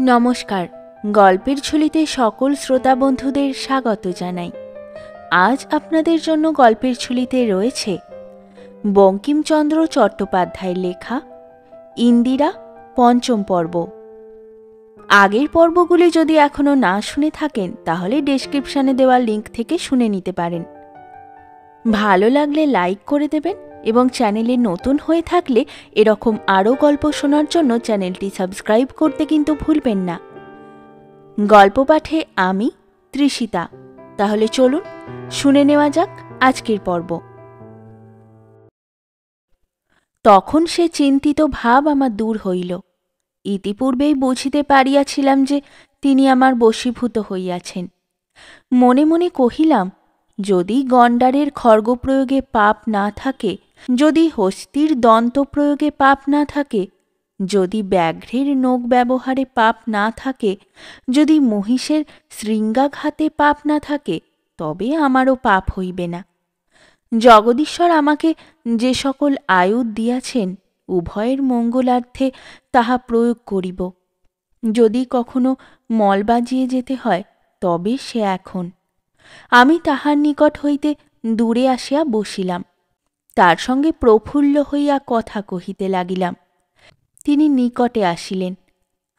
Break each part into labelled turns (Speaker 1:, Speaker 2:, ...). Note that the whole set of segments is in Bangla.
Speaker 1: নমস্কার। গল্পের ঝুলিতে সকল শ্রোতা বন্ধুদের স্বাগত জানাই। আজ আপনাদের জন্য গল্পের ঝুলিতে রয়েছে বঙ্কিমচন্দ্র চট্টোপাধ্যায়ের লেখা ইন্দিরা পঞ্চম পর্ব। আগের পর্বগুলি যদি এখনও না শুনে থাকেন তাহলে ডেসক্রিপশনে দেওয়া লিঙ্ক থেকে শুনে নিতে পারেন। ভালো লাগলে লাইক করে দেবেন এবং চ্যানেলে নতুন হয়ে থাকলে এরকম আরও গল্প শোনার জন্য চ্যানেলটি সাবস্ক্রাইব করতে কিন্তু ভুলবেন না। গল্প পাঠে আমি তৃষিতা। তাহলে চলুন শুনে নেওয়া যাক আজকের পর্ব। তখন সে চিন্তিত ভাব আমার দূর হইল। ইতিপূর্বেই বুঝিতে পারিয়াছিলাম যে তিনি আমার বশীভূত হইয়াছেন। মনে মনে কহিলাম, যদি গণ্ডারের খড়গপ্রয়োগে পাপ না থাকে, যদি হস্তির দন্ত প্রয়োগে পাপ না থাকে, যদি ব্যাঘ্রের নখ ব্যবহারে পাপ না থাকে, যদি মহিষের শৃঙ্গাঘাতে পাপ না থাকে, তবে আমারও পাপ হইবে না। জগদীশ্বর আমাকে যে সকল আয়ুধ দিয়াছেন, উভয়ের মঙ্গলার্থে তাহা প্রয়োগ করিব। যদি কখনো মল বাজিয়ে যেতে হয়, তবে সে এখন। আমি তাহার নিকট হইতে দূরে আসিয়া বসিলাম। তার সঙ্গে প্রফুল্ল হইয়া কথা কহিতে লাগিলাম। তিনি নিকটে আসিলেন।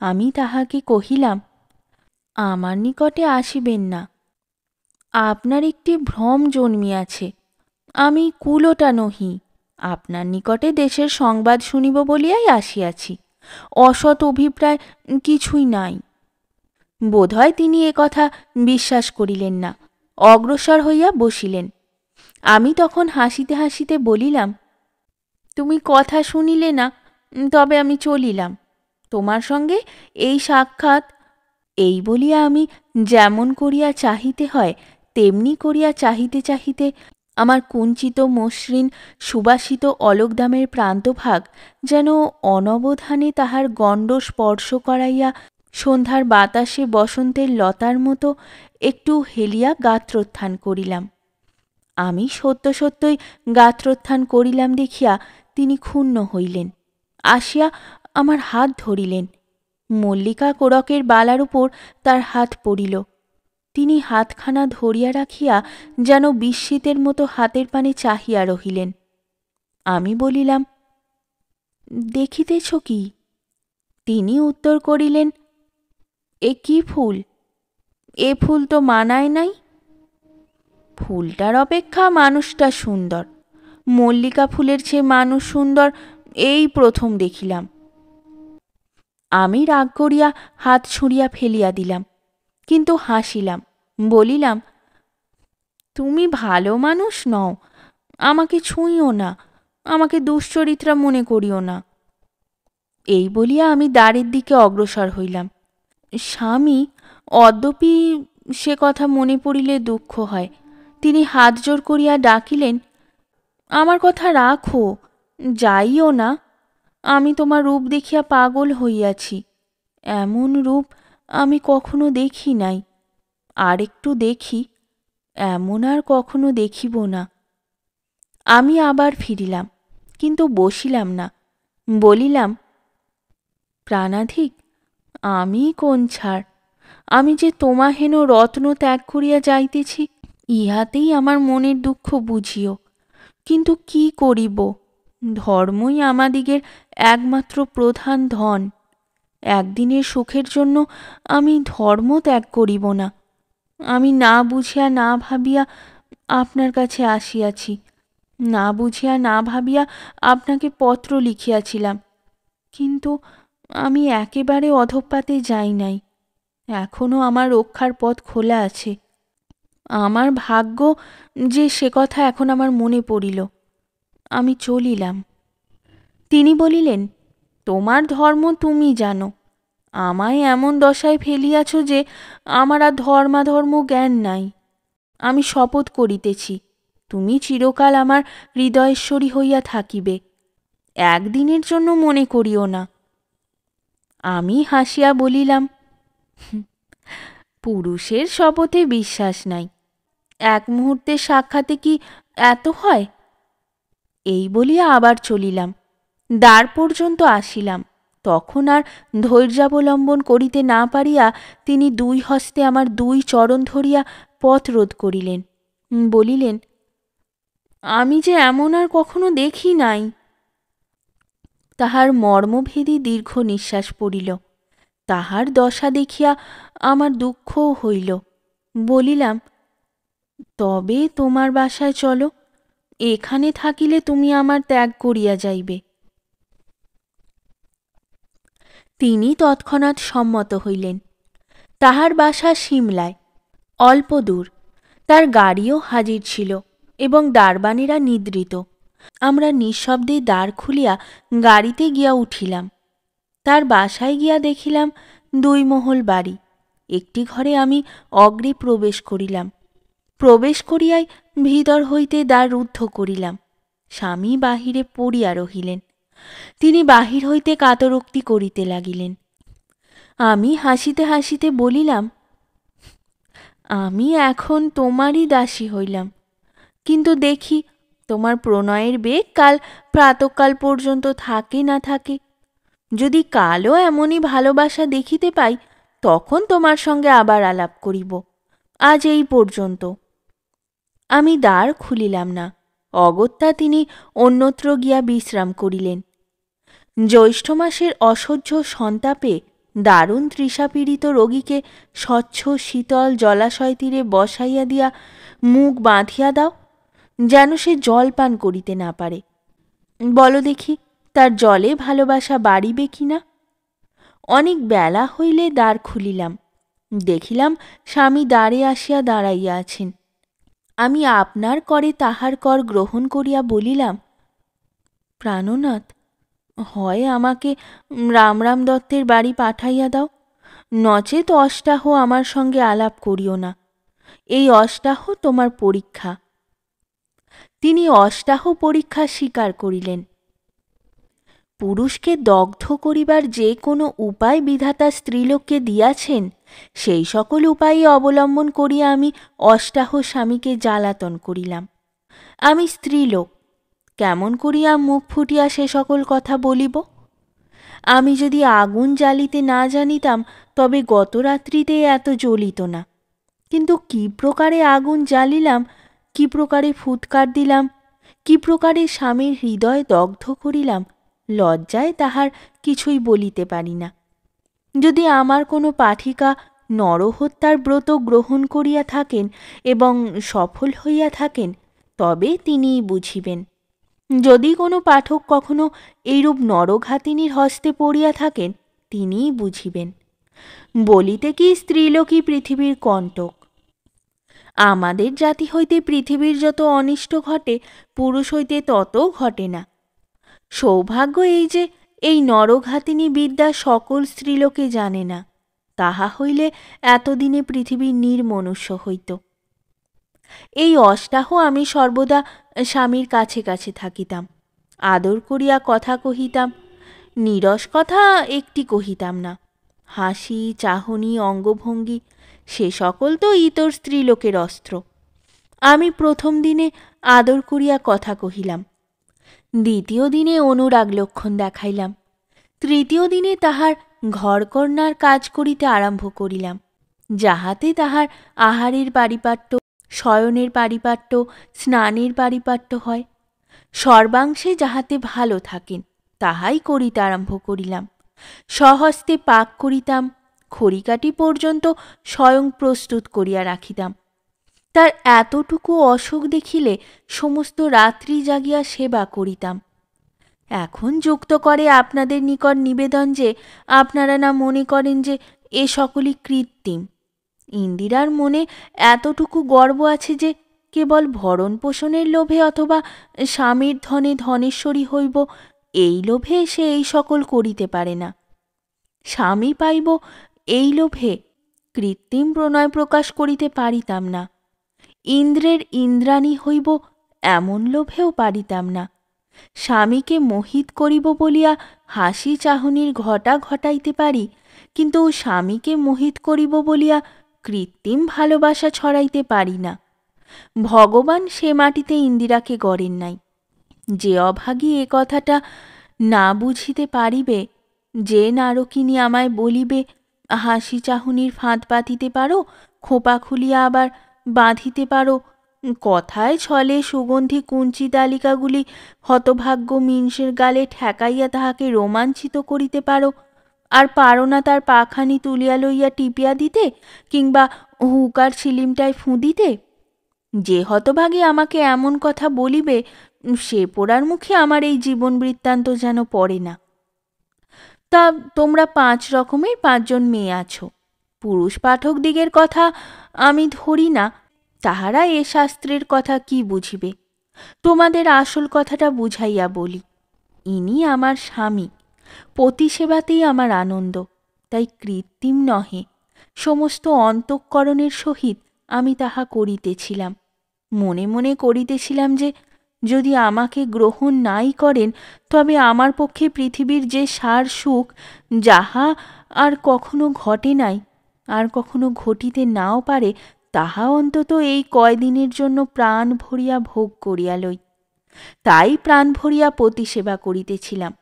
Speaker 1: আমি তাহাকে কহিলাম, আমার নিকটে আসিবেন না। আপনার একটি ভ্রম জন্মিয়াছে। আমি কুলোটা নহি। আপনার নিকটে দেশের সংবাদ শুনিব বলিয়াই আসিয়াছি। অসৎ অভিপ্রায় কিছুই নাই। বোধহয় তিনি কথা বিশ্বাস করিলেন না, অগ্রসর হইয়া বসিলেন। আমি তখন হাসিতে হাসিতে বলিলাম, তুমি কথা শুনিলে না, তবে আমি চলিলাম। তোমার সঙ্গে এই সাক্ষাৎ। এই বলিয়া আমি যেমন করিয়া চাহিতে হয় তেমনি করিয়া চাহিতে চাহিতে আমার কুঞ্চিত মসৃণ সুবাসিত অলকদামের প্রান্তভাগ যেন অনবধানে তাহার গণ্ড স্পর্শ করাইয়া সন্ধ্যার বাতাসে বসন্তের লতার মতো একটু হেলিয়া গাত্রোত্থান করিলাম। আমি সত্য সত্যই গাত্রোত্থান করিলাম দেখিয়া তিনি ক্ষুণ্ণ হইলেন। আসিয়া আমার হাত ধরিলেন। মল্লিকা কোরকের বালার উপর তার হাত পড়িল। তিনি হাতখানা ধরিয়া রাখিয়া যেন বিস্মিতের মতো হাতের পানে চাহিয়া রহিলেন। আমি বলিলাম, দেখিতেছ কি? তিনি উত্তর করিলেন, এ কি ফুল? এ ফুল তো মানায় নাই। ফুলটার অপেক্ষা মানুষটা সুন্দর। মল্লিকা ফুলের চেয়ে মানুষ সুন্দর এই প্রথম দেখিলাম। আমি রাগ করিয়া হাত ছুঁড়িয়া ফেলিয়া দিলাম, কিন্তু হাসিলাম। বলিলাম, তুমি ভালো মানুষ নও। আমাকে ছুঁইও না, আমাকে দুশ্চরিত্রা মনে করিও না। এই বলিয়া আমি দ্বারের দিকে অগ্রসর হইলাম। স্বামী, অদ্যপি সে কথা মনে পড়িলে দুঃখ হয়। তিনি হাত জোর করিয়া ডাকিলেন, আমার কথা রাখো, যাইও না। আমি তোমার রূপ দেখিয়া পাগল হইয়াছি। এমন রূপ আমি কখনো দেখি নাই। আর একটু দেখি, এমন আর কখনো দেখিব না। আমি আবার ফিরিলাম, কিন্তু বসিলাম না। বলিলাম, প্রাণাধিক, আমি কোন ছাড়? আমি যে তোমাহেন রত্ন ত্যাগ করিয়া যাইতেছি, ইহাতেই আমার মনের দুঃখ বুঝিও। কিন্তু কি করিব? ধর্মই আমাদিগের একমাত্র প্রধান ধন। একদিনের সুখের জন্য আমি ধর্ম ত্যাগ করিব না। আমি না বুঝিয়া না ভাবিয়া আপনার কাছে আসিয়াছি, না বুঝিয়া না ভাবিয়া আপনাকে পত্র লিখিয়াছিলাম। কিন্তু আমি একেবারে অধঃপাতে যাই নাই। এখনও আমার রক্ষার পথ খোলা আছে। আমার ভাগ্য যে সে কথা এখন আমার মনে পড়িল। আমি চলিলাম। তিনি বলিলেন, তোমার ধর্ম তুমি জানো। আমায় এমন দশায় ফেলিয়াছ যে আমার আর ধর্মাধর্ম জ্ঞান নাই। আমি শপথ করিতেছি, তুমি চিরকাল আমার হৃদয়েশ্বরী হইয়া থাকিবে। একদিনের জন্য মনে করিও না। আমি হাসিয়া বলিলাম, পুরুষের শপথে বিশ্বাস নাই। এক মুহূর্তের সাক্ষাতে কি এত হয়? এই বলিয়া আবার চলিলাম। দ্বার পর্যন্ত আসিলাম, তখন আর ধৈর্যাবলম্বন করিতে না পারিয়া তিনি দুই হস্তে আমার দুই চরণ ধরিয়া পথ রোধ করিলেন। বলিলেন, আমি যে এমন আর কখনো দেখি নাই। তাহার মর্মভেদী দীর্ঘ নিঃশ্বাস পড়িল। তাহার দশা দেখিয়া আমার দুঃখও হইল। বলিলাম, তবে তোমার বাসায় চলো, এখানে থাকিলে তুমি আমার ত্যাগ করিয়া যাইবে। তিনি তৎক্ষণাৎ সম্মত হইলেন। তাহার বাসা সিমলায়, অল্প দূর। তার গাড়িও হাজির ছিল এবং দারবানেরা নিদ্রিত। আমরা নিঃশব্দে দ্বার খুলিয়া গাড়িতে গিয়া উঠিলাম। তার বাসায় গিয়া দেখিলাম দুই মহল বাড়ি। একটি ঘরে আমি অগ্রে প্রবেশ করিলাম। প্রবেশ করিয়াই ভিতর হইতে দ্বার রুদ্ধ করিলাম। স্বামী বাহিরে পড়িয়া রহিলেন। তিনি বাহির হইতে কাতরোক্তি করিতে লাগিলেন। আমি হাসিতে হাসিতে বলিলাম, আমি এখন তোমারই দাসী হইলাম, কিন্তু দেখি তোমার প্রণয়ের বেগ কাল প্রাতকাল পর্যন্ত থাকে না থাকে। যদি কালও এমনই ভালোবাসা দেখিতে পাই, তখন তোমার সঙ্গে আবার আলাপ করিব। আজ এই পর্যন্ত। আমি দ্বার খুলিলাম না। অগত্যা তিনি অন্যত্র গিয়া বিশ্রাম করিলেন। জ্যৈষ্ঠ মাসের অসহ্য সন্তাপে দারুণ তৃষাপীড়িত রোগীকে স্বচ্ছ শীতল জলাশয় তীরে বসাইয়া দিয়া মুখ বাঁধিয়া দাও, যেন সে জল পান করিতে না পারে। বলো দেখি, তার জলে ভালোবাসা বাড়িবে কিনা? অনেক বেলা হইলে দ্বার খুলিলাম। দেখিলাম স্বামী দ্বারে আসিয়া দাঁড়াইয়া আছেন। আমি আপনার করে তাহার কর গ্রহণ করিয়া বলিলাম, প্রাণনাথ, হয় আমাকে রামরাম দত্তের বাড়ি পাঠাইয়া দাও, নচেত অষ্টাহ আমার সঙ্গে আলাপ করিও না। এই অষ্টাহ তোমার পরীক্ষা। তিনি অষ্টাহ পরীক্ষা স্বীকার করিলেন। পুরুষকে দগ্ধ করিবার যে কোনো উপায় বিধাতা স্ত্রীলোককে দিয়াছেন, সেই সকল উপায়ই অবলম্বন করিয়া আমি অষ্টাহ স্বামীকে জ্বালাতন করিলাম। আমি স্ত্রীলোক, কেমন করিয়া মুখ ফুটিয়া সে সকল কথা বলিব? আমি যদি আগুন জ্বালিতে না জানিতাম, তবে গত রাত্রিতে এত জ্বলিত না। কিন্তু কি প্রকারে আগুন জ্বালিলাম, কি প্রকারে ফুৎকার দিলাম, কি প্রকারে স্বামীর হৃদয় দগ্ধ করিলাম, লজ্জায় তাহার কিছুই বলিতে পারি না। যদি আমার কোনো পাঠিকা নরহত্যার ব্রত গ্রহণ করিয়া থাকেন এবং সফল হইয়া থাকেন, তবে তিনিই বুঝিবেন। যদি কোনো পাঠক কখনো এইরূপ নরঘাতিনীর হস্তে পড়িয়া থাকেন, তিনিই বুঝিবেন। বলিতে কি স্ত্রীলোকই পৃথিবীর কণ্টক। আমাদের জাতি হইতে পৃথিবীর যত অনিষ্ট ঘটে, পুরুষ হইতে তত ঘটে না। সৌভাগ্য এই যে এই নরঘাতিনী বিদ্যা সকল স্ত্রীলোকে জানে না। তাহা হইলে এতদিনে পৃথিবী নির্মনুষ্য হইত। এই অষ্টাহ আমি সর্বদা স্বামীর কাছে কাছে থাকিতাম। আদর করিয়া কথা কহিতাম। নীরস কথা একটি কহিতাম না। হাসি, চাহনি, অঙ্গভঙ্গি সে সকল তো ইতর স্ত্রীলোকের অস্ত্র। আমি প্রথম দিনে আদর করিয়া কথা কহিলাম। দ্বিতীয় দিনে অনুরাগ লক্ষণ দেখাইলাম। তৃতীয় দিনে তাহার ঘরকন্নার কাজ করিতে আরম্ভ করিলাম, যাহাতে তাহার আহারের পারিপাট্য, শয়নের পারিপাট্য, স্নানের পারিপাট্য হয়। সর্বাংশে যাহাতে ভালো থাকেন, তাহাই করিতে আরম্ভ করিলাম। স্বহস্তে পাক করিতাম। খড়িকাটি পর্যন্ত স্বয়ং প্রস্তুত করিয়া রাখিতাম। তার এতটুকু অসুখ দেখিলে সমস্ত রাত্রি জাগিয়া সেবা করিতাম। এখন যুক্ত করে আপনাদের নিকট নিবেদন যে আপনারা না মনে করেন যে এ সকলই কৃত্রিম। ইন্দিরার মনে এতটুকু গর্ব আছে যে কেবল ভরণ পোষণের লোভে অথবা স্বামীর ধনে ধনেশ্বরী হইব, এই লোভে সে এই সকল করিতে পারে না। স্বামী পাইব, এই লোভে কৃত্রিম প্রণয় প্রকাশ করিতে পারিতাম না। ইন্দ্রের ইন্দ্রাণী হইব, এমন লোভেও পারিতাম না। স্বামীকে মোহিত করিব বলিয়া হাসি চাহনির ঘটা ঘটাইতে পারি, কিন্তু স্বামীকে মোহিত করিব বলিয়া কৃত্রিম ভালোবাসা ছড়াইতে পারি না। ভগবান সে মাটিতে ইন্দিরাকে গড়েন নাই। যে অভাগী এ কথাটা না বুঝিতে পারিবে, যে নারকিনী আমায় বলিবে, হাসি চাহনির ফাঁদ পাতিতে পারো, খোপা খুলিয়া আবার বাঁধিতে পারো, কথায় ছলে সুগন্ধি কুঞ্চি তালিকাগুলি হতভাগ্য মিনসের গালে ঠেকাইয়া তাহাকে রোমাঞ্চিত করিতে পারো, আর পারো না তার পাখানি তুলিয়া লইয়া টিপিয়া দিতে, কিংবা হুকার ছিলিমটায় ফুঁদিতে? যে হতভাগী আমাকে এমন কথা বলিবে, সে পোড়ার মুখে আমার এই জীবন বৃত্তান্ত যেন পড়ে না। তা তোমরা 5 রকমের 5 জন মেয়ে আছো। পুরুষ পাঠকদিগের কথা আমি ধরি না, তাহারা এ শাস্ত্রের কথা কি বুঝিবে। তোমাদের আসল কথাটা বুঝাইয়া বলি। ইনি আমার স্বামী, পতি সেবাতেই আমার আনন্দ, তাই কৃত্রিম নহে, সমস্ত অন্তঃকরণের সহিত আমি তাহা করিতেছিলাম। মনে মনে করিতেছিলাম যে যদি আমাকে গ্রহণ নাই করেন, তবে আমার পক্ষে পৃথিবীর যে সার সুখ, যাহা আর কখনো ঘটে নাই, আর কখনো ঘটিতে নাও পারে, তাহা অন্তত এই কয়দিনের জন্য প্রাণ ভরিয়া ভোগ করিয়া লই। তাই প্রাণ ভরিয়া পতিসেবা করিতেছিলাম।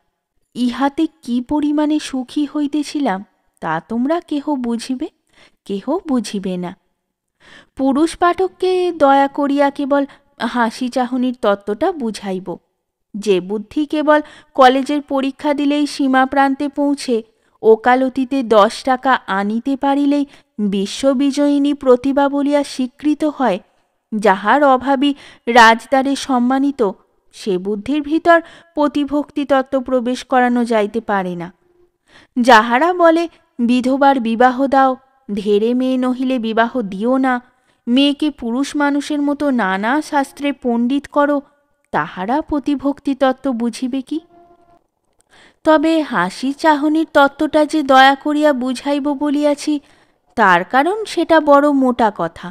Speaker 1: ইহাতে কি পরিমাণে সুখী হইতেছিলাম, তা তোমরা কেহ বুঝিবে, কেহ বুঝিবে না। পুরুষ পাঠককে দয়া করিয়া কেবল হাসি চাহনির তত্ত্বটা বুঝাইব। যে বুদ্ধি কেবল কলেজের পরীক্ষা দিলেই সীমা প্রান্তে পৌঁছে, ওকালতিতে 10 টাকা আনিতে পারিলেই বিশ্ববিজয়িনী প্রতিভা বলিয়া স্বীকৃত হয়, যাহার অভাবী রাজদ্বারে সম্মানিত, সে বুদ্ধির ভিতর পতিভক্তি তত্ত্ব প্রবেশ করানো যাইতে পারে না। যাহারা বলে বিধবার বিবাহ দাও, ধেড়ে মেয়ে নহিলে বিবাহ দিও না, মেয়েকে পুরুষ মানুষের মতো নানা শাস্ত্রে পণ্ডিত করো, তাহারা পতিভক্তি তত্ত্ব বুঝিবে কি? তবে হাসি চাহনির তত্ত্বটা যে দয়া করিয়া বুঝাইব বলিয়াছি, তার কারণ সেটা বড় মোটা কথা।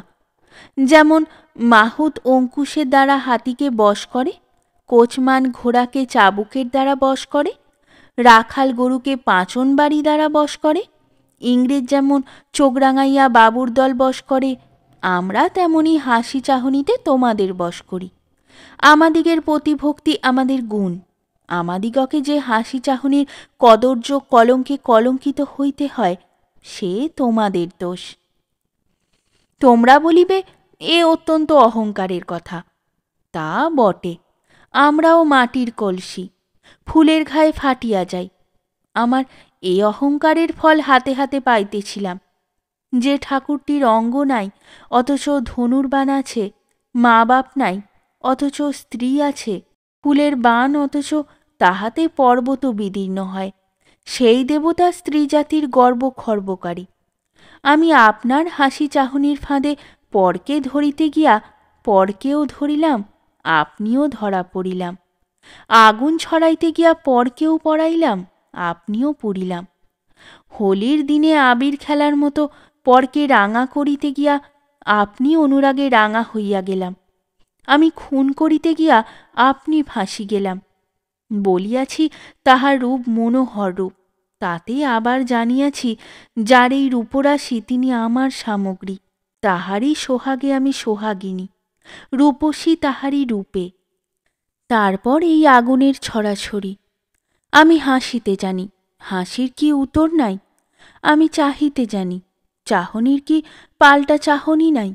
Speaker 1: যেমন মাহুত অঙ্কুশের দ্বারা হাতিকে বশ করে, কোচমান ঘোড়াকে চাবুকের দ্বারা বশ করে, রাখাল গরুকে পাঁচন বাড়ি দ্বারা বশ করে, ইংরেজ যেমন চোখ রাঙাইয়া বাবুর দল বশ করে, আমরা তেমনি হাসি চাহনিতে তোমাদের বশ করি। আমাদিগের প্রতিভক্তি আমাদের গুণ। আমাদিগকে যে হাসি চাহনির কদর্য কলঙ্কে কলঙ্কিত হইতে হয়, সে তোমাদের দোষ। তোমরা বলিবে এ অত্যন্ত অহংকারের কথা। তা বটে, আমরাও মাটির কলসি, ফুলের ঘায়ে ফাটিয়া যাই। আমার এই অহংকারের ফল হাতে হাতে পাইতেছিলাম। যে ঠাকুরটির অঙ্গ নাই অথচ ধনুর্বাণ আছে, মা বাপ নাই অথচ স্ত্রী আছে, ফুলের বাণ অথচ তাহাতে পর্বত বিদীর্ণ হয়, সেই দেবতা স্ত্রী জাতির গর্ব খর্বকারী। আমি আপনার হাসি চাহনির ফাঁদে পরকে ধরিতে গিয়া পরকেও ধরিলাম, আপনিও ধরা পড়িলাম। আগুন ছড়াইতে গিয়া পরকেও পড়াইলাম, আপনিও পুড়িলাম। হোলির দিনে আবির খেলার মতো পরকে রাঙা করিতে গিয়া আপনি অনুরাগে রাঙা হইয়া গেলাম। আমি খুন করিতে গিয়া আপনি ফাঁসি গেলাম। বলিয়াছি তাহার রূপ মনোহর রূপ, তাতে আবার জানিয়াছি যার এই রূপরাশি তিনি আমার সামগ্রী, তাহারই সোহাগে আমি সোহাগিনী, রূপসী তাহারই রূপে। তারপর এই আগুনের ছড়াছড়ি। আমি হাসিতে জানি, হাসির কি উত্তর নাই? আমি চাহিতে জানি, চাহনির কি পাল্টা চাহনি নাই?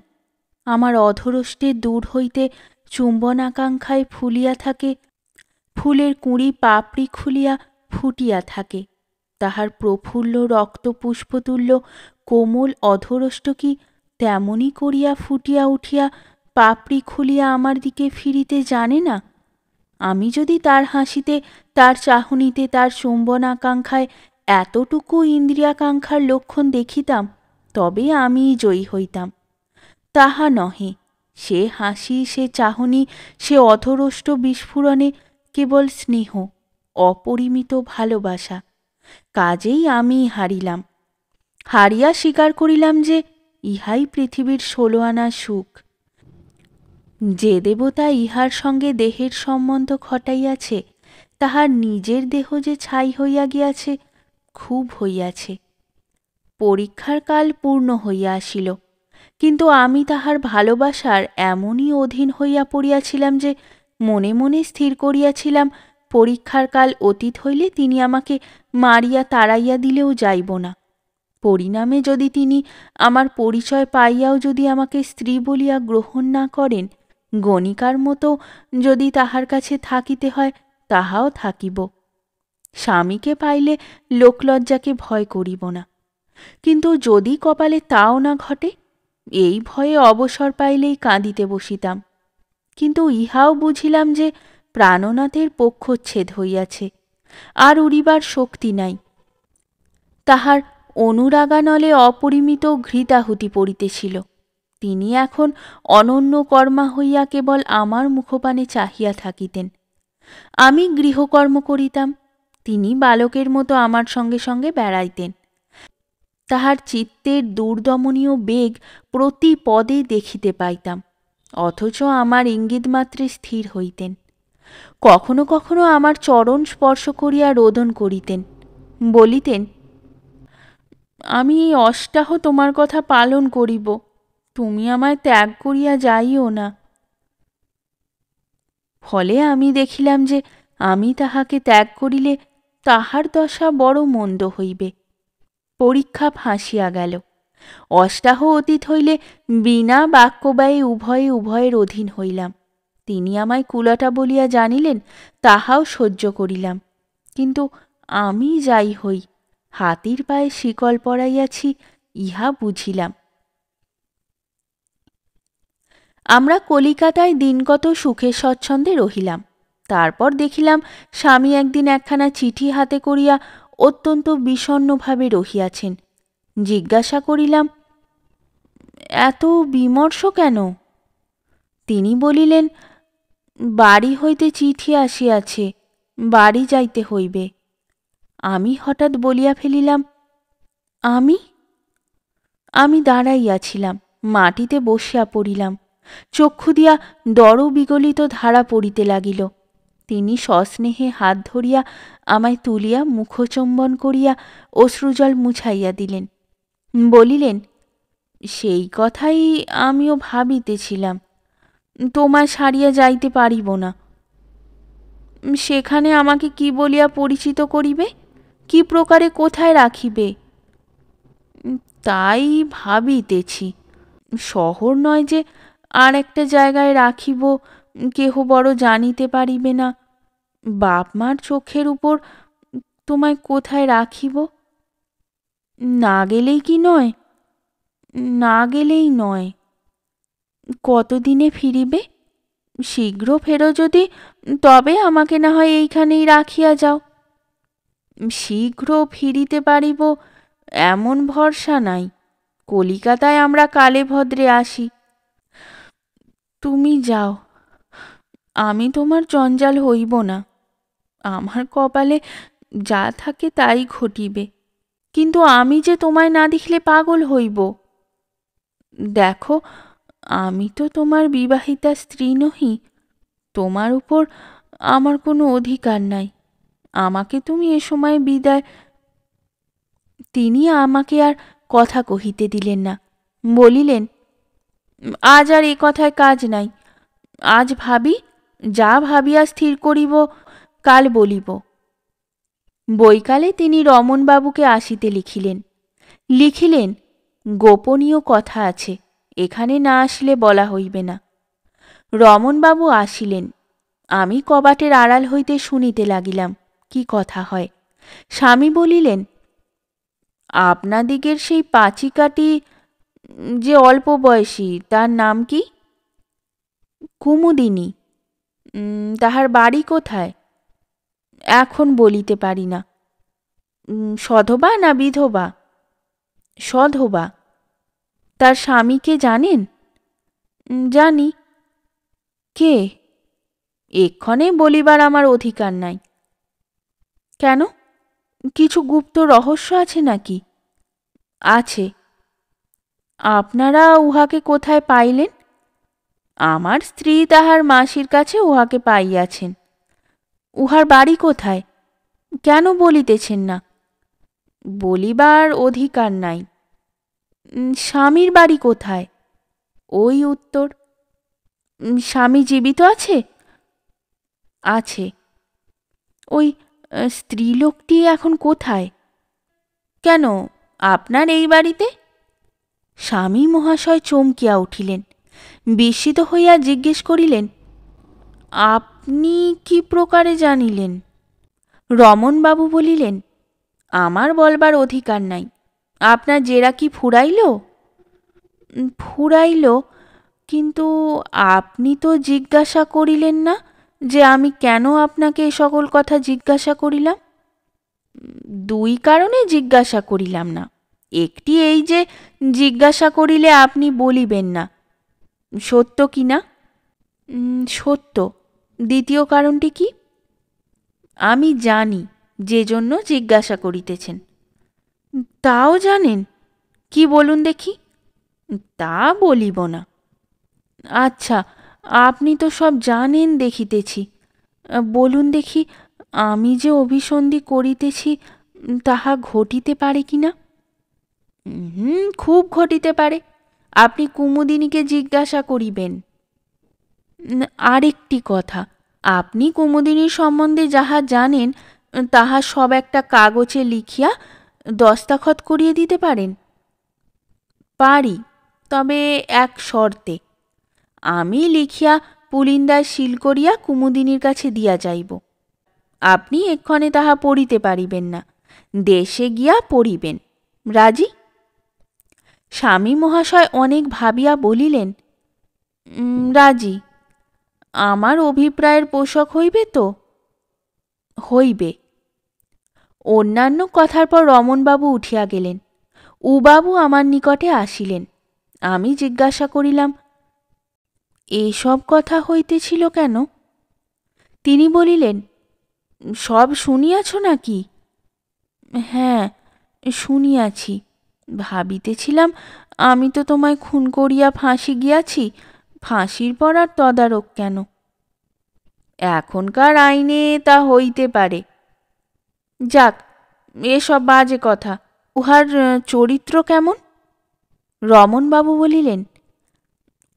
Speaker 1: আমার অধরষ্টে দূর হইতে চুম্বন আকাঙ্ক্ষায় ফুলিয়া থাকে, ফুলের কুঁড়ি পাপড়ি খুলিয়া ফুটিয়া থাকে, তাহার প্রফুল্ল রক্তপুষ্পতুল্য কোমল অধরষ্ট কি তেমনি করিয়া ফুটিয়া উঠিয়া পাপড়ি খুলিয়া আমার দিকে ফিরিতে জানে না? আমি যদি তার হাসিতে, তার চাহনিতে, তার চুম্বন আকাঙ্ক্ষায় এতটুকু ইন্দ্রিয়াকাঙ্ক্ষার লক্ষণ দেখিতাম, তবে আমিই জয়ী হইতাম। তাহা নহে, সে হাসি, সে চাহনি, সে অধরষ্ট বিস্ফুরণে কেবল স্নেহ, অপরিমিত ভালোবাসা। কাজেই আমি হারিলাম। হারিয়া স্বীকার করিলাম যে ইহাই পৃথিবীর 16 আনা সুখ। যে দেবতা ইহার সঙ্গে দেহের সম্বন্ধ ঘটাইয়াছে, তাহার নিজের দেহ যে ছাই হইয়া গিয়াছে, খুব হইয়াছে। পরীক্ষার কাল পূর্ণ হইয়া আসিল, কিন্তু আমি তাহার ভালোবাসার এমনই অধীন হইয়া পড়িয়াছিলাম যে মনে মনে স্থির করিয়াছিলাম পরীক্ষার কাল অতীত হইলে তিনি আমাকে মারিয়া তাড়াইয়া দিলেও যাইব না। পরিণামে যদি তিনি আমার পরিচয় পাইয়াও যদি আমাকে স্ত্রী বলিয়া গ্রহণ না করেন, গণিকার মতো যদি তাহার কাছে থাকিতে হয় তাহাও থাকিব। স্বামীকে পাইলে লোকলজ্জাকে ভয় করিব না। কিন্তু যদি কপালে তাও না ঘটে, এই ভয়ে অবসর পাইলেই কাঁদিতে বসিতাম। কিন্তু ইহাও বুঝিলাম যে প্রাণনাথের পক্ষচ্ছেদ হইয়াছে, আর উড়িবার শক্তি নাই। তাহার অনুরাগানলে অপরিমিত ঘৃতাহুতি পড়িতেছিল। তিনি এখন অনন্য কর্মা হইয়া কেবল আমার মুখপানে চাহিয়া থাকিতেন। আমি গৃহকর্ম করিতাম, তিনি বালকের মতো আমার সঙ্গে সঙ্গে বেড়াইতেন। তাহার চিত্তের দুর্দমনীয় বেগ প্রতি পদে দেখিতে পাইতাম, অথচ আমার ইঙ্গিত মাত্রে স্থির হইতেন। কখনো কখনো আমার চরণ স্পর্শ করিয়া রোদন করিতেন, বলিতেন, আমি এই অষ্টাহ তোমার কথা পালন করিব, তুমি আমায় ত্যাগ করিয়া যাইও না। ফলে আমি দেখিলাম যে আমি তাহাকে ত্যাগ করিলে তাহার দশা বড় মন্দ হইবে। পরীক্ষা ফাঁসিয়া গেল। অষ্টাহ অতীত হইলে বিনা বাক্যব্যয়ে উভয়ে উভয়ের অধীন হইলাম। তিনি আমায় কুলাটা বলিয়া জানিলেন, তাহাও সহ্য করিলাম। কিন্তু আমি যাই হই, হাতির পায়ে শিকল পরাইয়াছি ইহা বুঝিলাম। আমরা কলিকাতায় দিনকত সুখে স্বচ্ছন্দে রহিলাম। তারপর দেখিলাম স্বামী একদিন একখানা চিঠি হাতে করিয়া অত্যন্ত বিষণ্নভাবে রহিয়াছেন। জিজ্ঞাসা করিলাম, এত বিমর্ষ কেন? তিনি বলিলেন, বাড়ি হইতে চিঠি আসিয়াছে, বাড়ি যাইতে হইবে। আমি হঠাৎ বলিয়া ফেলিলাম, আমি? আমি দাঁড়াইয়াছিলাম, মাটিতে বসিয়া পড়িলাম। চক্ষু দিয়া দরবিগলিত ধারা পড়িতে লাগিল। তিনি সস্নেহে হাত ধরিয়া আমায় তুলিয়া মুখচুম্বন করিয়া অশ্রুজল মুছাইয়া দিলেন। বলিলেন, সেই কথাই আমিও ভাবিতেছিলাম, তোমায় ছাড়িয়া যাইতে পারিব না। সেখানে আমাকে কি বলিয়া পরিচিত করিবে, কি প্রকারে কোথায় রাখিবে? তাই ভাবিতেছি, শহর নয় যে আর একটা জায়গায় রাখিব, কেহ বড় জানিতে পারিবে না। বাপ মার চোখের উপর তোমায় কোথায় রাখিব? না গেলেই কি নয়? না গেলেই নয়। কতদিনে ফিরিবে? শীঘ্র ফেরো যদি, তবে আমাকে না হয় এইখানেই রাখিয়া যাও। শীঘ্র ফিরিতে পারিব এমন ভরসা নাই। কলিকাতায় আমরা কালে ভদ্রে আসি। তুমি যাও, আমি তোমার জঞ্জাল হইব না। আমার কপালে যা থাকে তাই ঘটিবে। কিন্তু আমি যে তোমায় না দেখিলে পাগল হইব। দেখো, আমি তো তোমার বিবাহিতা স্ত্রী নহি, তোমার উপর আমার কোনো অধিকার নাই। আমাকে তুমি এ সময় বিদায়। তিনি আমাকে আর কথা কহিতে দিলেন না, বলিলেন, আজ আর এ কথায় কাজ নাই। আজ ভাবি, যা ভাবিয়া স্থির করিব কাল বলিব। বৈকালে তিনি রমণবাবুকে আসিতে লিখিলেন। লিখিলেন, গোপনীয় কথা আছে, এখানে না আসলে বলা হইবে না। রমণবাবু আসিলেন। আমি কবাটের আড়াল হইতে শুনিতে লাগিলাম কি কথা হয়। স্বামী বলিলেন, আপনাদিগের সেই পাচিকাটি যে অল্প বয়সী, তার নাম কি? কুমুদিনী। তাহার বাড়ি কোথায়? এখন বলিতে পারি না। সধবা না বিধবা? সধবা। তার স্বামীকে জানেন? জানি। কে? এক্ষণে বলিবার আমার অধিকার নাই। কেন? কিছু গুপ্ত রহস্য আছে নাকি? আছে। আপনারা উহাকে কোথায় পাইলেন? আমার স্ত্রী তাহার মাসির কাছে উহাকে পাইয়াছেন। উহার বাড়ি কোথায়? কেন বলিতেছেন না? বলিবার অধিকার নাই। স্বামীর বাড়ি কোথায়? ওই উত্তর। স্বামী জীবিত আছে? আছে। ওই স্ত্রীলোকটি এখন কোথায়? কেন, আপনার এই বাড়িতে? স্বামী মহাশয় চমকিয়া উঠিলেন, বিস্মিত হইয়া জিজ্ঞেস করিলেন, আপনি কি প্রকারে জানিলেন? রমণবাবু বলিলেন, আমার বলবার অধিকার নাই। আপনার জেরা কি ফুরাইল? ফুরাইল, কিন্তু আপনি তো জিজ্ঞাসা করিলেন না যে আমি কেন আপনাকে এ সকল কথা জিজ্ঞাসা করিলাম। দুই কারণে জিজ্ঞাসা করিলাম না। একটি এই যে জিজ্ঞাসা করিলে আপনি বলিবেন না, সত্য কি না? সত্য। দ্বিতীয় কারণটি কি? আমি জানি যে জন্য জিজ্ঞাসা করিতেছেন। তাও জানেন? কি বলুন দেখি। তা বলিব না। আচ্ছা, আপনি তো সব জানেন দেখিতেছি। বলুন দেখি, আমি যে অভিসন্ধি করিতেছি তাহা ঘটিতে পারে কি না? খুব ঘটিতে পারে। আপনি কুমুদিনীকে জিজ্ঞাসা করিবেন। আরেকটি কথা, আপনি কুমুদিনীর সম্বন্ধে যাহা জানেন তাহা সব একটা কাগজে লিখিয়া দস্তখত করিয়ে দিতে পারেন? পারি, তবে এক শর্তে। আমি লিখিয়া পুলিন্দায় সিল করিয়া কুমুদিনীর কাছে দিয়া যাইব। আপনি এক্ষণে তাহা পড়িতে পারিবেন না, দেশে গিয়া পড়িবেন। রাজি? স্বামী মহাশয় অনেক ভাবিয়া বলিলেন, রাজি। আমার অভিপ্রায়ের পোষক হইবে তো? হইবে। অন্যান্য কথার পর রমণবাবু উঠিয়া গেলেন। উবাবু আমার নিকটে আসিলেন। আমি জিজ্ঞাসা করিলাম, এসব কথা হইতেছিল কেন? তিনি বলিলেন, সব শুনিয়াছ নাকি? হ্যাঁ, শুনিয়াছি। ভাবিতেছিলাম, আমি তো তোমায় খুন করিয়া ফাঁসি গিয়াছি, ফাঁসির পর আর তদারক কেন? এখনকার আইনে তা হইতে পারে। যাক, এসব বাজে কথা। উহার চরিত্র কেমন? রমণবাবু বলিলেন,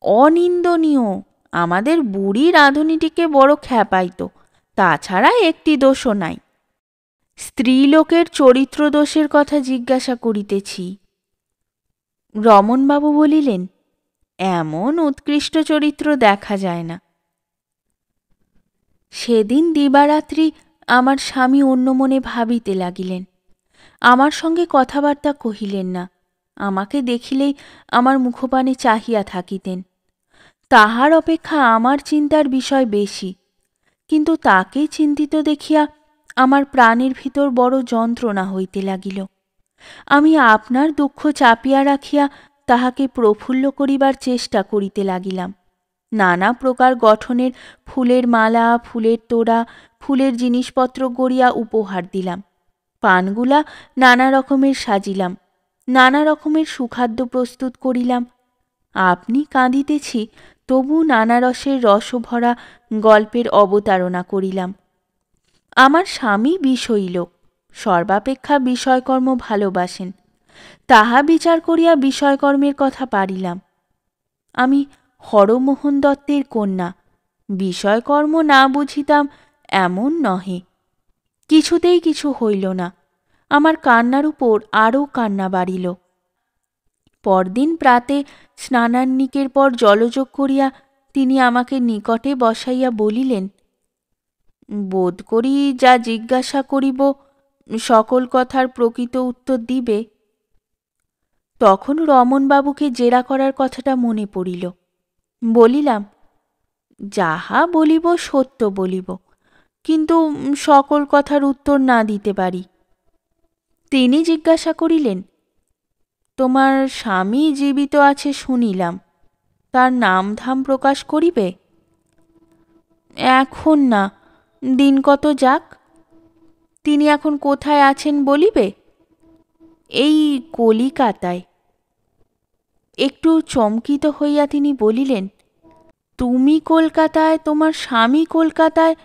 Speaker 1: অনিন্দনীয়। আমাদের বুড়ি রাঁধুনিটিকে বড় খ্যাপাইত, তাছাড়া একটি দোষও নাই। স্ত্রীলোকের চরিত্র দোষের কথা জিজ্ঞাসা করিতেছি। রমণবাবু বলিলেন, এমন উৎকৃষ্ট চরিত্র দেখা যায় না। সেদিন দিবারাত্রি আমার স্বামী অন্য মনে ভাবিতে লাগিলেন। আমার সঙ্গে কথাবার্তা কহিলেন না। আমাকে দেখিলেই আমার মুখপানে চাহিয়া থাকিতেন। তাহার অপেক্ষা আমার চিন্তার বিষয় বেশি, কিন্তু তাকে চিন্তিত দেখিয়া আমার প্রাণের ভিতর বড় যন্ত্রণা হইতে লাগিল। আমি আপনার দুঃখ চাপিয়া রাখিয়া তাহাকে প্রফুল্ল করিবার চেষ্টা করিতে লাগিলাম। নানা প্রকার গঠনের ফুলের মালা, ফুলের তোড়া, ফুলের জিনিসপত্র গড়িয়া উপহার দিলাম। পানগুলা নানা রকমের সাজিলাম, নানা রকমের সুখাদ্য প্রস্তুত করিলাম। আপনি কাঁদিতেছি, তবু নানা রসের রসভরা গল্পের অবতারণা করিলাম। আমার স্বামী বিষয়ী লোক, সর্বাপেক্ষা বিষয়কর্ম ভালোবাসেন। তাহা বিচার করিয়া বিষয়কর্মের কথা পারিলাম। আমি হরমোহন দত্তের কন্যা, বিষয়কর্ম না বুঝিতাম এমন নহে। কিছুতেই কিছু হইল না। আমার কান্নার উপর আরও কান্না বাড়িল। পরদিন প্রাতে স্নানান্নিকের পর জলযোগ করিয়া তিনি আমাকে নিকটে বসাইয়া বলিলেন, বোধ করি যা জিজ্ঞাসা করিব সকল কথার প্রকৃত উত্তর দিবে। তখন রমণবাবুকে জেরা করার কথাটা মনে পড়িল। বলিলাম, যাহা বলিব সত্য বলিব, কিন্তু সকল কথার উত্তর না দিতে পারি। তিনি জিজ্ঞাসা করিলেন, তোমার স্বামী জীবিত আছে শুনিলাম, তার নাম ধাম প্রকাশ করিবে? এখন না, দিন কত যাক। তিনি এখন কোথায় আছেন বলিবে? এই কলিকাতায়। একটু চমকিত হইয়া তিনি বলিলেন, তুমি কলকাতায়, তোমার স্বামী কলকাতায়,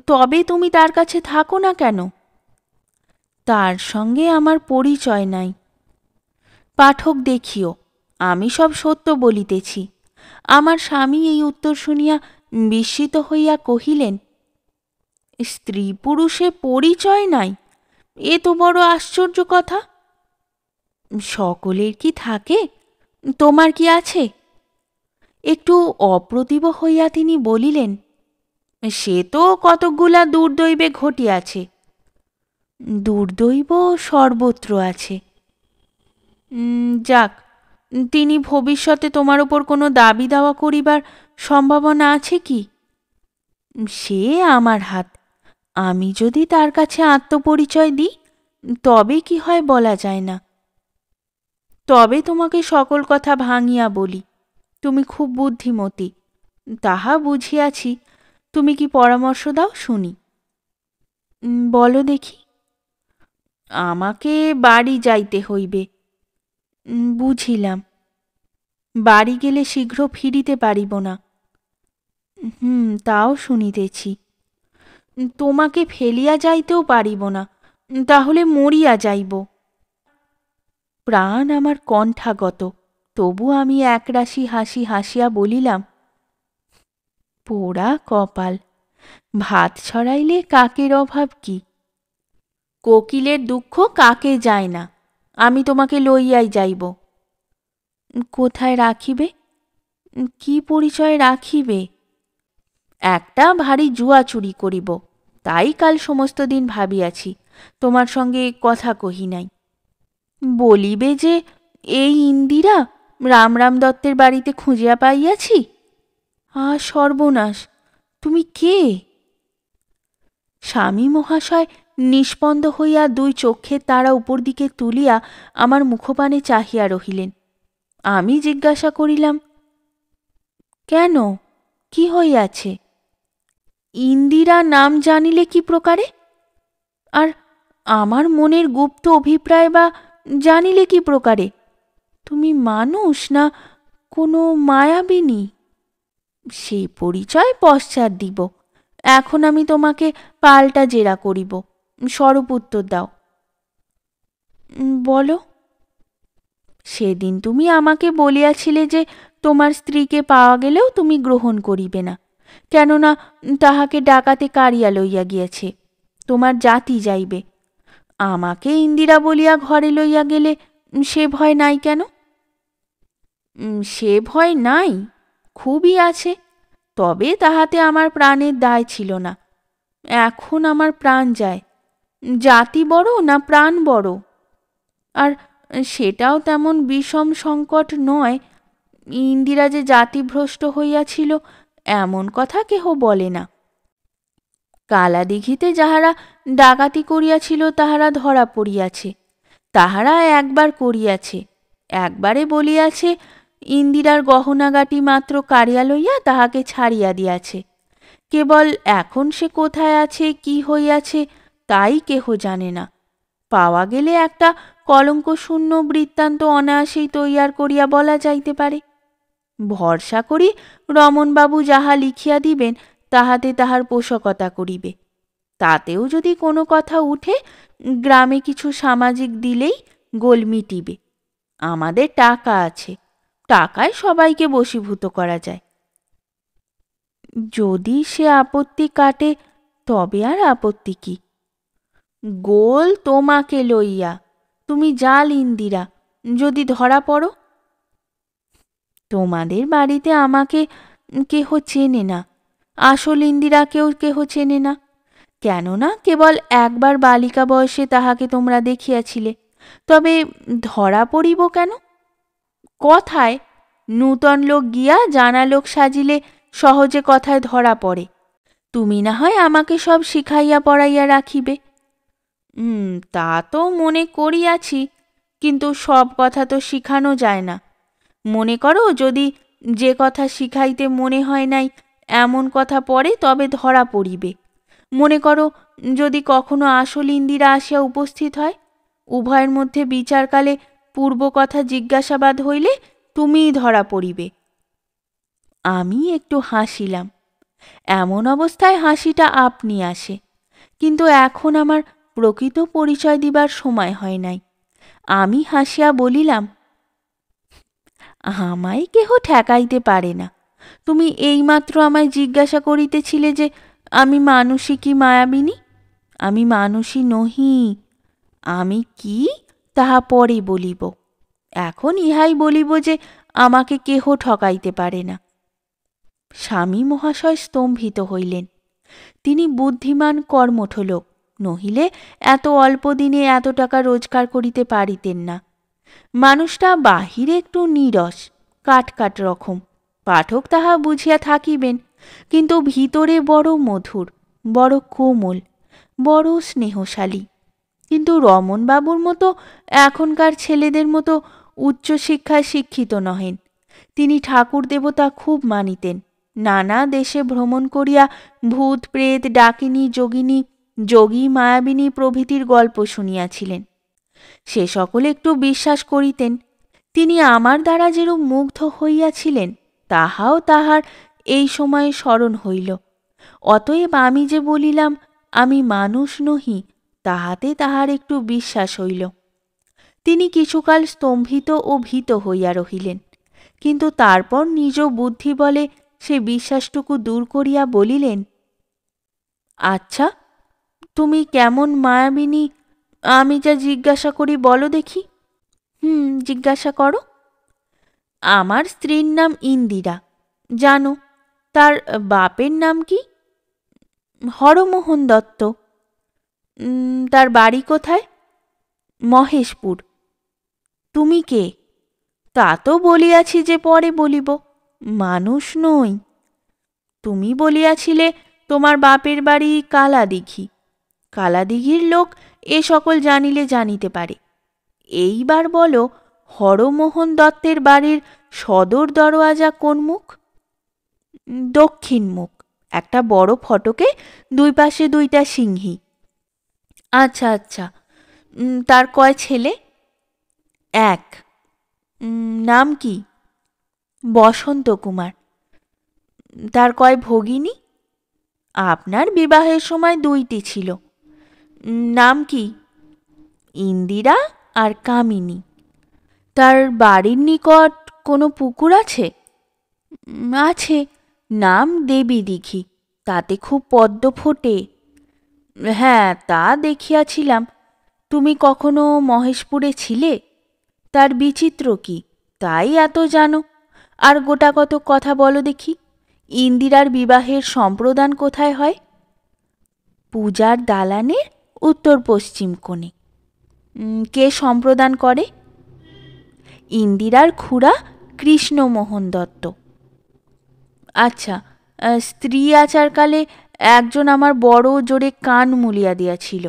Speaker 1: তবে তুমি তার কাছে থাকো না কেন? তার সঙ্গে আমার পরিচয় নাই। পাঠক দেখিও, আমি সব সত্য বলিতেছি। আমার স্বামী এই উত্তর শুনিয়া বিস্মিত হইয়া কহিলেন, স্ত্রী পুরুষে পরিচয় নাই, এ তো বড় আশ্চর্য কথা। সকলের কি থাকে? তোমার কি আছে? একটু অপ্রতিভ হইয়া তিনি বলিলেন, সে তো কতকগুলা দুর্দৈবে ঘটিয়াছে। দুর্দৈব সর্বত্র আছে। যাক, তিনি ভবিষ্যতে তোমার ওপর কোনো দাবি দাওয়া করিবার সম্ভাবনা আছে কি? সে আমার হাত। আমি যদি তার কাছে আত্মপরিচয় দিই তবে কি হয় বলা যায় না। তবে তোমাকে সকল কথা ভাঙিয়া বলি, তুমি খুব বুদ্ধিমতী, তাহা বুঝিয়াছি। তুমি কি পরামর্শ দাও শুনি। বলো দেখি। আমাকে বাড়ি যাইতে হইবে। বুঝিলাম। বাড়ি গেলে শীঘ্র ফিরিতে পারিব না। তাও শুনিতেছি। তোমাকে ফেলিয়া যাইতেও পারিব না, তাহলে মরিয়া যাইব। প্রাণ আমার কণ্ঠাগত, তবু আমি একরাশি হাসি হাসিয়া বলিলাম, পোড়া কপাল, ভাত ছড়াইলে কাকের অভাব কি? কোকিলের দুঃখ কাকে যায় না। আমি তোমাকে লইয়াই যাইব। কোথায় রাখিবে? কি পরিচয় রাখিবে? একটা ভারী জুয়া চুরি করিব, তাই কাল সমস্ত দিন ভাবিয়াছি, তোমার সঙ্গে কথা কহি নাই। বলিবে যে এই ইন্দিরা রামরাম দত্তের বাড়িতে খুঁজিয়া পাইয়াছি। সর্বনাশ! তুমি কে? স্বামী মহাশয় নিষ্পন্দ হইয়া দুই চক্ষের তারা উপর দিকে তুলিয়া আমার মুখপানে চাহিয়া রহিলেন। আমি জিজ্ঞাসা করিলাম, কেন, কি হইয়াছে? ইন্দিরা নাম জানিলে কি প্রকারে? আর আমার মনের গুপ্ত অভিপ্রায় বা জানিলে কি প্রকারে? তুমি মানুষ না কোনো মায়াবিনী? সে পরিচয় পশ্চাৎ দিব। এখন আমি তোমাকে পাল্টা জেরা করিব। স্বরূপ উত্তর দাও। বলো। সেদিন তুমি আমাকে বলিয়াছিলে যে তোমার স্ত্রীকে পাওয়া গেলেও তুমি গ্রহণ করিবে না, কেননা তাহাকে ডাকাতে কারিয়া লইয়া গিয়াছে, তোমার জাতি যাইবে। আমাকে ইন্দিরা বলিয়া ঘরে লইয়া গেলে সে ভয় নাই কেন? সে ভয় নাই, খুবই আছে, তবে তাহাতে আমার প্রাণের দায় ছিল না। এখন আমার প্রাণ যায়। জাতি বড় না প্রাণ বড়? আর সেটাও তেমন বিষম সংকট নয়। ইন্দিরা যে জাতিভ্রষ্ট হইয়াছিল এমন কথা কেহ বলে না। কালাদিঘিতে যাহারা ডাকাতি করিয়াছিল তাহারা ধরা পড়িয়াছে। তাহারা একবার করিয়াছে, একবারে বলিয়াছে ইন্দিরার গহনাগাটি মাত্র কাড়িয়া লইয়া তাহাকে ছাড়িয়া দিয়াছে। কেবল এখন সে কোথায় আছে, কি হইয়াছে, তাই কেহ জানে না। পাওয়া গেলে একটা কলঙ্কশূন্য বৃত্তান্ত অনায়াসেই তৈয়ার করিয়া বলা যাইতে পারে। ভরসা করি রমণবাবু যাহা লিখিয়া দিবেন তাহাতে তাহার পোষকতা করিবে। তাতেও যদি কোনো কথা উঠে, গ্রামে কিছু সামাজিক দিলেই গোল মিটিবে। আমাদের টাকা আছে, টাকায় সবাইকে বশীভূত করা যায়। যদি সে আপত্তি কাটে তবে আর আপত্তি কি? গোল তোমাকে লইয়া। তুমি জাল ইন্দিরা, যদি ধরা পড়ো। তোমাদের বাড়িতে আমাকে কেহ চেনে না, আসল ইন্দিরাকেও কেহ চেনে না, কেননা কেবল একবার বালিকা বয়সে তাহাকে তোমরা দেখিয়াছিলে। তবে ধরা পড়িব কেন? কথায় নূতন লোক গিয়া জানা লোক সাজিলে সহজে কথায় ধরা পড়ে। তুমি না হয় আমাকে সব শিখাইয়া পড়াইয়া রাখিবে। তা তো মনে করিয়াছি, কিন্তু সব কথা তো শিখানো যায় না। মনে করো যদি যে কথা শিখাইতে মনে হয় নাই এমন কথা পড়ে তবে ধরা পড়িবে। মনে করো যদি কখনো আসল ইন্দিরা আসিয়া উপস্থিত হয়, উভয়ের মধ্যে বিচারকালে পূর্ব কথা জিজ্ঞাসাবাদ হইলে তুমিই ধরা পড়িবে। আমি একটু হাসিলাম। এমন অবস্থায় হাসিটা আপনি আসে, কিন্তু এখন আমার প্রকৃত পরিচয় দিবার সময় হয় নাই। আমি হাসিয়া বলিলাম, আমায় কেহ ঠেকাইতে পারে না। তুমি এইমাত্র আমায় জিজ্ঞাসা করিতেছিলে যে আমি মানুষই কি মায়াবিনী? আমি মানুষই নহি। আমি কি তাহা পরে বলিব। এখন ইহাই বলিব যে আমাকে কেহ ঠকাইতে পারে না। স্বামী মহাশয় স্তম্ভিত হইলেন। তিনি বুদ্ধিমান কর্মঠ লোক, নহিলে এত অল্প দিনে এত টাকা রোজগার করিতে পারিতেন না। মানুষটা বাহিরে একটু নীরস, কাট রকম, পাঠক তাহা বুঝিয়া থাকিবেন, কিন্তু ভিতরে বড় মধুর, বড় কোমল, বড় স্নেহশালী। কিন্তু রমণবাবুর মতো এখনকার ছেলেদের মতো উচ্চশিক্ষায় শিক্ষিত নহেন। তিনি ঠাকুর দেবতা খুব মানিতেন। নানা দেশে ভ্রমণ করিয়া ভূত প্রেত ডাকিনী যোগিনী যোগী মায়াবিনী প্রভৃতির গল্প শুনিয়াছিলেন। সে সকলে একটু বিশ্বাস করিতেন। তিনি আমার দ্বারা যেরূপ মুগ্ধ হইয়াছিলেন তাহাও তাহার এই সময়ে স্মরণ হইল। অতএব আমি যে বলিলাম আমি মানুষ নহি, তাহাতে তাহার একটু বিশ্বাস হইল। তিনি কিছুকাল স্তম্ভিত ও ভীত হইয়া রহিলেন, কিন্তু তারপর নিজ বুদ্ধি বলে সে বিশ্বাসটুকু দূর করিয়া বলিলেন, আচ্ছা, তুমি কেমন মায়াবিনী আমি যা জিজ্ঞাসা করি বলো দেখি। জিজ্ঞাসা করো। আমার স্ত্রীর নাম ইন্দিরা, জানো। তার বাপের নাম কি? হরমোহন দত্ত। তার বাড়ি কোথায়? মহেশপুর। তুমি কে? তা তো বলিয়াছি যে পরে বলিব। মানুষ নই। তুমি বলিয়াছিলে তোমার বাপের বাড়ি কালাদিঘি। কালাদিঘির লোক এ সকল জানিলে জানিতে পারে। এইবার বলো, হরমোহন দত্তের বাড়ির সদর দরওয়াজা কোন মুখ? দক্ষিণ মুখ, একটা বড় ফটকে দুই পাশে দুইটা সিংহী। আচ্ছা আচ্ছা, তার কয় ছেলে? এক। নাম কি? বসন্ত কুমার। তার কয় ভগিনী? আপনার বিবাহের সময় দুইটি ছিল। নাম কি? ইন্দিরা আর কামিনী। তার বাড়ির নিকট কোনো পুকুর আছে? আছে, নাম দেবী দিঘি। তাতে খুব পদ্ম ফোটে। হ্যাঁ, তা দেখিয়াছিলাম। তুমি কখনো মহেশপুরে ছিলে? তার বিচিত্র কি, তাই এত জানো। আর গোটা কত কথা বলো দেখি। ইন্দিরার বিবাহের সম্প্রদান কোথায় হয়? পূজার দালানের উত্তর পশ্চিম কোণে। কে সম্প্রদান করে? ইন্দিরার খুড়া কৃষ্ণমোহন দত্ত। আচ্ছা, স্ত্রী আচারকালে একজন আমার বড় জোরে কান মুলিয়া দিয়াছিল।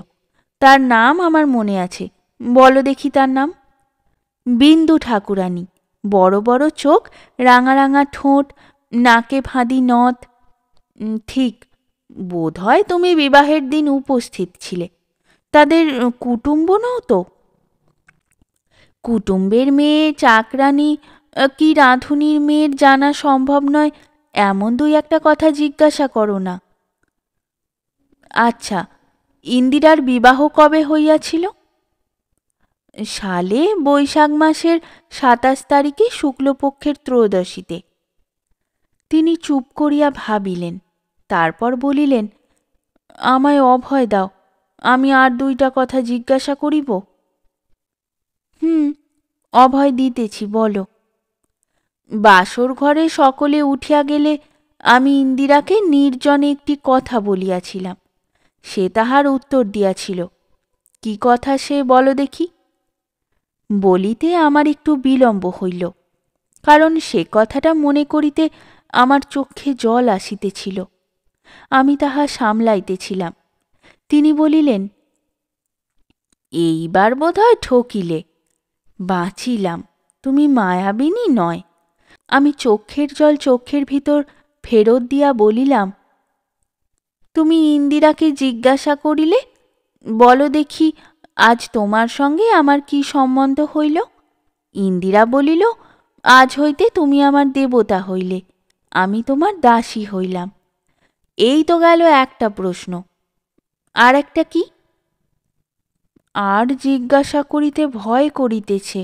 Speaker 1: তার নাম আমার মনে আছে, বলো দেখি তার নাম। বিন্দু ঠাকুরানী। বড় বড় চোখ, রাঙা রাঙা ঠোঁট, নাকে ফাঁদি নথ। ঠিক, বোধ হয় তুমি বিবাহের দিন উপস্থিত ছিলে। তাদের কুটুম্ব নও তো? কুটুম্বের মেয়ে, চাকরানী কি রাঁধুনির মেয়ের জানা সম্ভব নয় এমন দুই একটা কথা জিজ্ঞাসা করো না। আচ্ছা, ইন্দিরার বিবাহ কবে হইয়াছিল? সালে বৈশাখ মাসের ২৭ তারিখে শুক্লপক্ষের ত্রয়োদশীতে। তিনি চুপ করিয়া ভাবিলেন, তারপর বলিলেন, আমায় অভয় দাও, আমি আর দুইটা কথা জিজ্ঞাসা করিব। অভয় দিতেছি, বলো। বাসর ঘরে সকলে উঠিয়া গেলে আমি ইন্দিরাকে নির্জনে একটি কথা বলিয়াছিলাম। সে তাহার উত্তর দিয়াছিল। কি কথা সে বলো দেখি। বলিতে আমার একটু বিলম্ব হইল, কারণ সে কথাটা মনে করিতে আমার চক্ষে জল আসিতেছিল। আমি তাহা সামলাইতেছিলাম। তিনি বলিলেন, এইবার বোধহয় ঠকিলে। বাঁচিলাম, তুমি মায়াবিনী নয়। আমি চক্ষের জল চক্ষের ভিতর ফেরত দিয়া বলিলাম, তুমি ইন্দিরাকে জিজ্ঞাসা করিলে, বলো দেখি আজ তোমার সঙ্গে আমার কি সম্বন্ধ হইল? ইন্দিরা বলিল, আজ হইতে তুমি আমার দেবতা হইলে, আমি তোমার দাসী হইলাম। এই তো গেল একটা প্রশ্ন। আর একটা কি? আর জিজ্ঞাসা করিতে ভয় করিতেছে।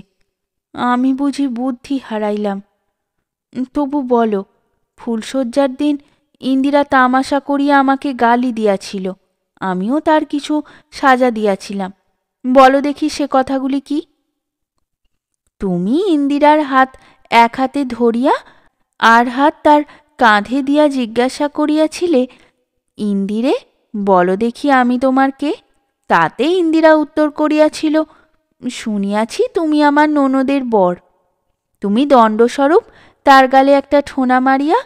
Speaker 1: আমি বুঝি বুদ্ধি হারাইলাম। তবু বলো, ফুলশয্যার দিন ইন্দিরা তামাশা করিয়া আমাকে গালি দিয়াছিল, আমিও তার কিছু সাজা দিয়াছিলাম। বলো দেখি সে কথাগুলি কি? তুমি ইন্দিরার হাত এক হাতে ধরিয়া আর হাত তার কাঁধে দিয়া জিজ্ঞাসা করিয়াছিলে, ইন্দিরে, বলো দেখি আমি তোমার কে? তাতে ইন্দিরা উত্তর করিয়াছিল, শুনিয়াছি তুমি আমার ননদের বর। তুমি দণ্ডস্বরূপ তার গালে একটা ঠোনা মারিয়া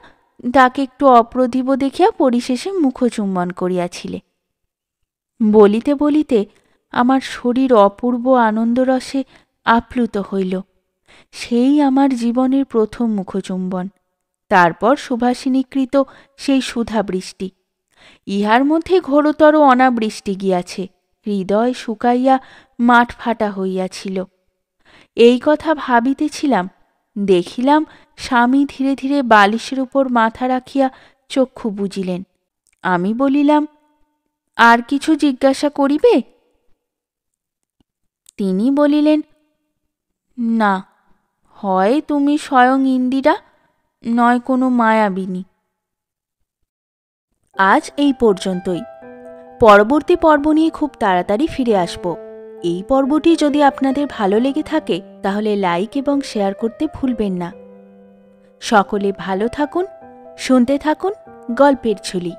Speaker 1: তাকে একটু অপ্রতিভ দেখিয়া পরিশেষে মুখচুম্বন করিয়াছিলে। বলিতে বলিতে আমার শরীর অপূর্ব আনন্দরসে আপ্লুত হইল। সেই আমার জীবনের প্রথম মুখচুম্বন, তারপর সুভাষিনীকৃত সেই সুধাবৃষ্টি। ইহার মধ্যে ঘোরতর অনাবৃষ্টি গিয়াছে, হৃদয় শুকাইয়া মাঠ ফাটা হইয়াছিল। এই কথা ভাবিতেছিলাম, দেখিলাম স্বামী ধীরে ধীরে বালিশের উপর মাথা রাখিয়া চক্ষু বুজিলেন। আমি বলিলাম, আর কিছু জিজ্ঞাসা করিবে? তিনি বলিলেন, না, হয় তুমি স্বয়ং ইন্দিরা, নয় কোনো মায়াবিনী। আজ এই পর্যন্তই। পরবর্তী পর্ব নিয়ে খুব তাড়াতাড়ি ফিরে আসব। এই পর্বটি যদি আপনাদের ভালো লেগে থাকে তাহলে লাইক এবং শেয়ার করতে ভুলবেন না। সকলে ভালো থাকুন, শুনতে থাকুন গল্পের ঝুলি।